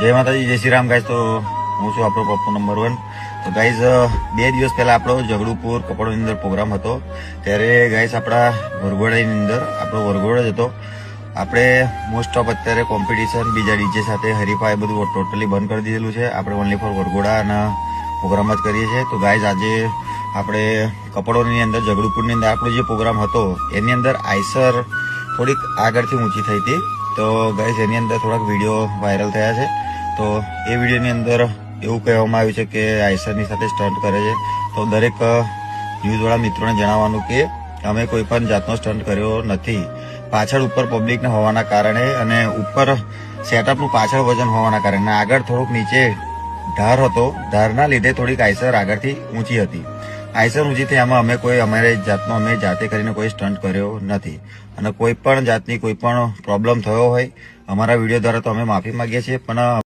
જય માતાજી, જય શ્રી રામ ગાઈઝ। તો હું છું આપણો પપ્પુ નંબર 1। તો ગાઈઝ 2 દિવસ પહેલા આપણો જગડુપુર કપડોની અંદર પ્રોગ્રામ હતો, ત્યારે ગાઈઝ આપણા વરઘોડાની અંદર આપણો વરઘોડો જ હતો। આપણે મોસ્ટ ઓફ અત્યારે કોમ્પિટિશન બીજા ડીજે સાથે હરીફાઈ બધું ટોટલી બંધ કરી દીધેલું છે। આપણે ઓનલી ફોર વરઘોડા અને પ્રોગ્રામ જ કરીએ છીએ। તો ગાઈઝ આજે આપણે કપડોની અંદર જગડુપુરની અંદર આપણો જે પ્રોગ્રામ હતો એની અંદર આઈસર થોડીક આગળથી ઊંચી થઈ હતી। તો ગાઈઝ એની અંદર થોડાક વિડીયો વાયરલ થયા છે। તો એ વિડીયોની અંદર એવું કહેવામાં આવ્યું છે કે આઈસરની સાથે સ્ટન્ટ કરે છે। તો દરેક ન્યૂઝવાળા મિત્રોને જણાવવાનું કે અમે કોઈ પણ જાતનો સ્ટન્ટ કર્યો નથી। પાછળ ઉપર પબ્લિકને હોવાના કારણે અને ઉપર સેટઅપનું પાછળ વજન હોવાના કારણે આગળ થોડુંક નીચે ધાર હતો, ધારના લીધે થોડીક આઈસર આગળથી ઊંચી હતી। આઈસર ઊંચી થઈ આમાં અમારી જાતનો અમે જાતે કરીને કોઈ સ્ટન્ટ કર્યો નથી અને કોઈ પણ જાતની કોઈ પણ પ્રોબ્લેમ થયો હોય અમારા વિડીયો દ્વારા તો અમે માફી માંગીએ છીએ। પણ